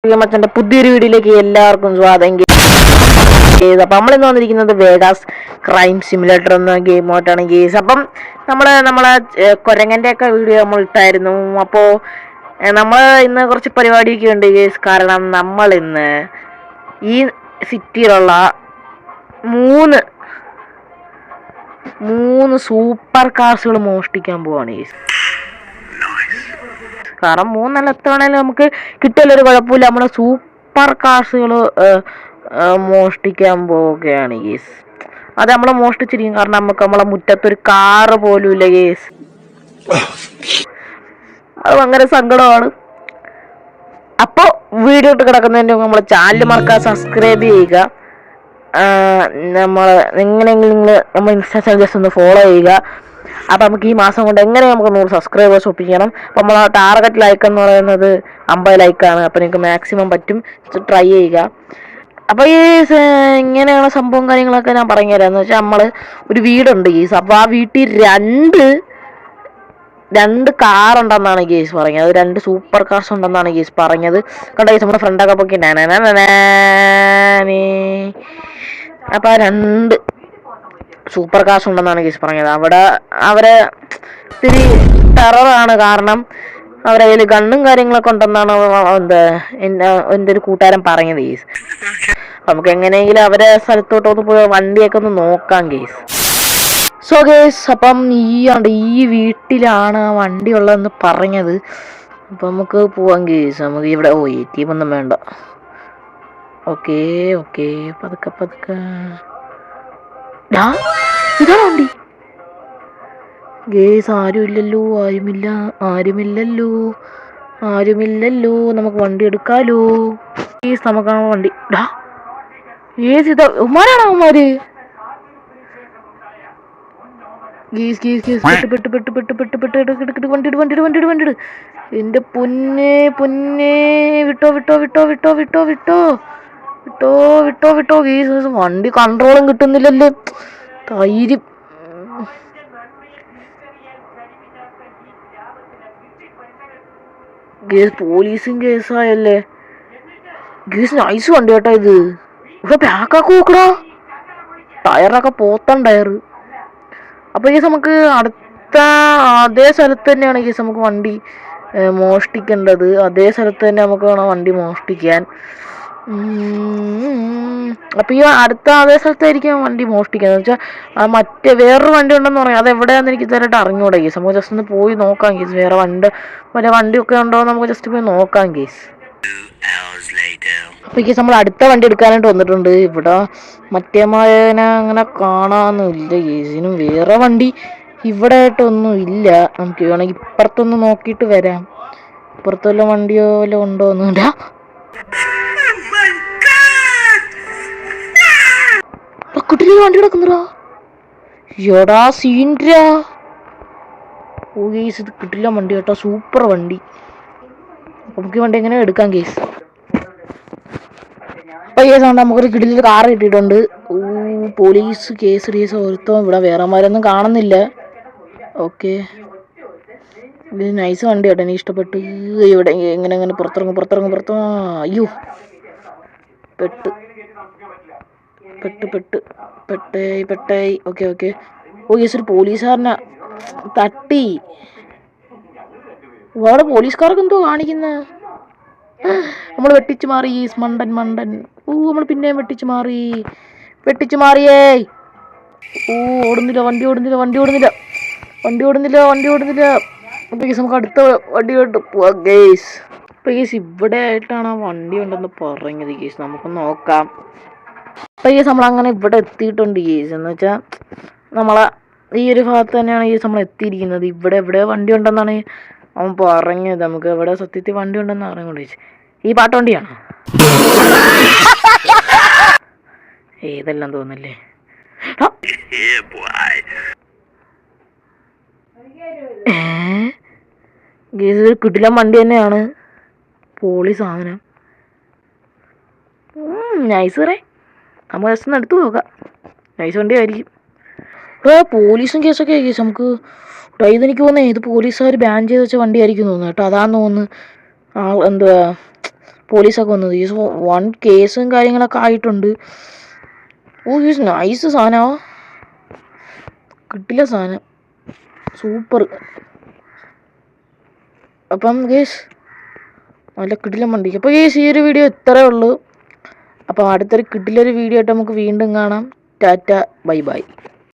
മച്ചന്റെ പുതിയൊരു വീഡിയോയിലേക്ക് എല്ലാവർക്കും സ്വാഗതം. അപ്പം നമ്മളിന്ന് വന്നിരിക്കുന്നത് വേഗാസ് ക്രൈം സിമുലേറ്റർ എന്ന ഗെയിമായിട്ടാണ് ഗെയ്സ്. അപ്പം നമ്മളെ കുരങ്ങന്റെ ഒക്കെ വീഡിയോ നമ്മൾ ഇട്ടായിരുന്നു. അപ്പോൾ നമ്മൾ ഇന്ന് കുറച്ച് പരിപാടിയൊക്കെ ഉണ്ട് ഗെയ്സ്. കാരണം നമ്മൾ ഇന്ന് ഈ സിറ്റിയിലുള്ള മൂന്ന് സൂപ്പർ കാർസുകൾ മോഷ്ടിക്കാൻ പോവാണ് ഗെയ്സ്. കാരണം മൂന്നെണ്ണം എത്ര വേണേലും നമുക്ക് കിട്ടിയാലൊരു കുഴപ്പമില്ല. നമ്മുടെ സൂപ്പർ കാർസുകൾ മോഷ്ടിക്കാൻ പോവുകയാണ് ഗേസ്. അത് നമ്മൾ മോഷ്ടിച്ചിരിക്കും. കാരണം നമുക്ക് നമ്മളെ മുറ്റത്തൊരു കാറ് പോലും ഇല്ല ഗേസ്. അത് ഭയങ്കര സങ്കടമാണ്. അപ്പോൾ വീഡിയോ ഇട്ട് കിടക്കുന്നതിൻ്റെ നമ്മളെ ചാനൽ മറക്കാതെ സബ്സ്ക്രൈബ് ചെയ്യുക. എങ്ങനെയെങ്കിലും നിങ്ങൾ നമ്മൾ ഇൻസ്റ്റാ ചാനൽ ജസ്റ്റ് ഒന്ന് ഫോളോ ചെയ്യുക. അപ്പം നമുക്ക് ഈ മാസം കൊണ്ട് എങ്ങനെ നമുക്ക് 100 സബ്സ്ക്രൈബേഴ്സ് ഒപ്പിക്കണം. അപ്പം നമ്മൾ ടാർഗറ്റ് ലൈക്ക് എന്ന് പറയുന്നത് 50 ലൈക്കാണ്. അപ്പം നിങ്ങൾക്ക് മാക്സിമം പറ്റും, ട്രൈ ചെയ്യുക. അപ്പോൾ ഈ ഇങ്ങനെയുള്ള സംഭവം കാര്യങ്ങളൊക്കെ ഞാൻ പറഞ്ഞുതരാം. എന്ന് വെച്ചാൽ നമ്മൾ ഒരു വീടുണ്ട് ഗീസ്. അപ്പോൾ ആ വീട്ടിൽ രണ്ട് കാറുണ്ടെന്നാണ് ഗീസ് പറഞ്ഞത്. അത് 2 സൂപ്പർ കാർസ് ഉണ്ടെന്നാണ് ഗീസ് പറഞ്ഞത്. കണ്ടോ ഗീസ്, നമ്മുടെ ഫ്രണ്ടൊക്കെ പൊക്കി അപ്പോൾ 2 സൂപ്പർ കാർസ് ഉണ്ടെന്നാണ് ഗീസ് പറഞ്ഞത്. അവരെ ഇത്തിരി ടെററാണ്. കാരണം അവരെ കയ്യിൽ ഗണ്ണും കാര്യങ്ങളൊക്കെ ഉണ്ടെന്നാണ് എൻ്റെ ഒരു കൂട്ടുകാരൻ പറഞ്ഞത് ഗീസ്. നമുക്ക് എങ്ങനെയെങ്കിലും അവരെ സ്ഥലത്തോട്ടൊന്ന് പോയി വണ്ടിയൊക്കെ ഒന്ന് നോക്കാം ഗീസ്. സോ ഗേസ്, അപ്പം ഈ വീട്ടിലാണ് ആ വണ്ടി ഉള്ളതെന്ന് പറഞ്ഞത്. അപ്പം നമുക്ക് പോവാം ഗേസ്. നമുക്ക് ഇവിടെ ATM ഒന്നും വേണ്ട. ഓക്കെ പതുക്കെ ഇതാണ് വണ്ടി ഗേസ്. ആരുമില്ലല്ലോ. നമുക്ക് വണ്ടി എടുക്കാലോ ഗേസ്. നമുക്കാണ് വണ്ടി. ഉമ്മാരാണോ ഉമ്മാര്? പെട്ട് വണ്ടി. എന്റെ പൊന്നെ വിട്ടോ ഗീസ്. വണ്ടി കൺട്രോളും കിട്ടുന്നില്ലല്ലോ. ധൈര്യം. ഗേസ് പോലീസും കേസായല്ലേ ഗേസ്. നൈസ് വണ്ടി കേട്ടോ ഇത്. ഇവിടെ ബാക്കൊക്കെ നോക്കടാ, ടയറൊക്കെ പോത്തൻ ടയറ്. അപ്പൊ ഗേസ് നമുക്ക് അടുത്ത അതേ സ്ഥലത്ത് തന്നെയാണ് ഗേസ് നമുക്ക് വണ്ടി മോഷ്ടിക്കേണ്ടത്. അതേ സ്ഥലത്ത് തന്നെ നമുക്ക് വേണം വണ്ടി മോഷ്ടിക്കാൻ. അപ്പൊ ഈ അടുത്ത അതേ സ്ഥലത്തായിരിക്കും വണ്ടി മോഷ്ടിക്കുക. എന്ന് വെച്ചാൽ മറ്റേ വേറൊരു വണ്ടി ഉണ്ടെന്ന് പറയാം. അത് എവിടെയാണെന്ന് എനിക്ക് ഇതുവരെയായിട്ട് അറിഞ്ഞൂടാ ഗേസ്. നമുക്ക് ജസ്റ്റ് ഒന്ന് പോയി നോക്കാം ഗേസ്. വേറെ വണ്ടിയൊക്കെ ഉണ്ടോ നമുക്ക് ജസ്റ്റ് പോയി നോക്കാം ഗേസ്. അപ്പൊ ഗേസ് നമ്മൾ അടുത്ത വണ്ടി എടുക്കാനായിട്ട് വന്നിട്ടുണ്ട്. ഇവിടെ മറ്റേ മഴനെ അങ്ങനെ കാണാനൊന്നുമില്ല ഗേസിനും. വേറെ വണ്ടി ഇവിടെ ആയിട്ടൊന്നും ഇല്ല. നമുക്ക് വേണമെങ്കിൽ ഇപ്പുറത്തൊന്ന് നോക്കിയിട്ട് വരാം. ഇപ്പുറത്തുള്ള വണ്ടിയോ വല്ലതും ഉണ്ടോന്നില്ല. കുട്ടിയിൽ വണ്ടി കിടക്കുന്നടാ. എടാ സീൻഡ്രാ. ഓ ഗേസ്, ഇത് കിട്ടില്ല വണ്ടി കേട്ടോ. സൂപ്പർ വണ്ടി. നമുക്ക് വണ്ടി എങ്ങനെ എടുക്കാം ഗേസ്. അപ്പൊ കേസ് ഉണ്ട്, നമുക്കൊരു കിടിലൊരു കാർ കിട്ടിയിട്ടുണ്ട്. Police case ortho. ഇവിടെ വേറെമാരൊന്നും കാണുന്നില്ല. ഓക്കെ, ഇത് നൈസ് വണ്ടി കേട്ടോ, എനിക്ക് ഇഷ്ടപ്പെട്ടു. ഇവിടെ എങ്ങനെ പുറത്തിറങ്ങും. അയ്യോ, പെട്ടായി. ഓക്കെ. ഓ യെസ്, ഒരു പോലീസുകാരനാ തട്ടി. അവിടെ പോലീസുകാർക്ക് എന്തോ കാണിക്കുന്ന. നമ്മൾ വെട്ടിച്ചു മാറി മണ്ടൻ. നമ്മൾ പിന്നെയും വെട്ടിച്ചു മാറിയേ. ഓടുന്നില്ല വണ്ടി ഓടുന്നില്ല. നമുക്ക് അടുത്ത വണ്ടിയോട്ട് പോവാം ഗേസ്. അപ്പൊ ഗേസ് ഇവിടെ ആയിട്ടാണ് ആ വണ്ടി ഉണ്ടെന്ന് പറഞ്ഞത് ഗേസ്. നമുക്ക് നോക്കാം. അപ്പൊ ഗേസ് നമ്മളങ്ങനെ ഇവിടെ എത്തിയിട്ടുണ്ട് ഗേസ്. എന്ന് വെച്ചാൽ നമ്മളെ ഈ ഒരു ഭാഗത്ത് തന്നെയാണ് ഗേസ് നമ്മൾ എത്തിയിരിക്കുന്നത്. ഇവിടെ വണ്ടി ഉണ്ടെന്നാണ് അവൻ പറഞ്ഞത്. നമുക്ക് എവിടെ സത്യത്തിൽ വണ്ടി ഉണ്ടെന്ന് അറിയാൻ ചോദിച്ചു. ഈ പാട്ടുവണ്ടിയാണോ? ഏതെല്ലാം തോന്നല്ലേ. ഗേസ് കിടിലൻ വണ്ടി തന്നെയാണ്. പോളി സാധനം. Nice ray. നമ്മൾ ജസ്റ്റ് ഒന്ന് എടുത്തു നോക്കാം. നൈസ് വണ്ടി ആയിരിക്കും. പോലീസും കേസൊക്കെ കേസ് നമുക്ക് ഇതെനിക്ക് തോന്നുന്നത് ഇത് പോലീസുകാർ ബാൻ ചെയ്ത് വെച്ച വണ്ടി ആയിരിക്കും തോന്നുന്നു കേട്ടോ. അതാന്ന് തോന്നുന്നു. എന്തുവാ പോലീസൊക്കെ വന്നത്. ഈ 1 കേസും കാര്യങ്ങളൊക്കെ ആയിട്ടുണ്ട്. ഓ യൂസ് നൈസ് സാധനമോ, കിട്ടില്ല സാധനം, സൂപ്പർ. അപ്പം ഗേസ് നല്ല കിടിലം വണ്ടി. അപ്പോൾ ഗേസ് ഈ ഒരു വീഡിയോ ഇത്രയേ ഉള്ളൂ. അപ്പോൾ അടുത്തൊരു കിടിലൊരു വീഡിയോ ആയിട്ട് നമുക്ക് വീണ്ടും കാണാം. Tata bye bye.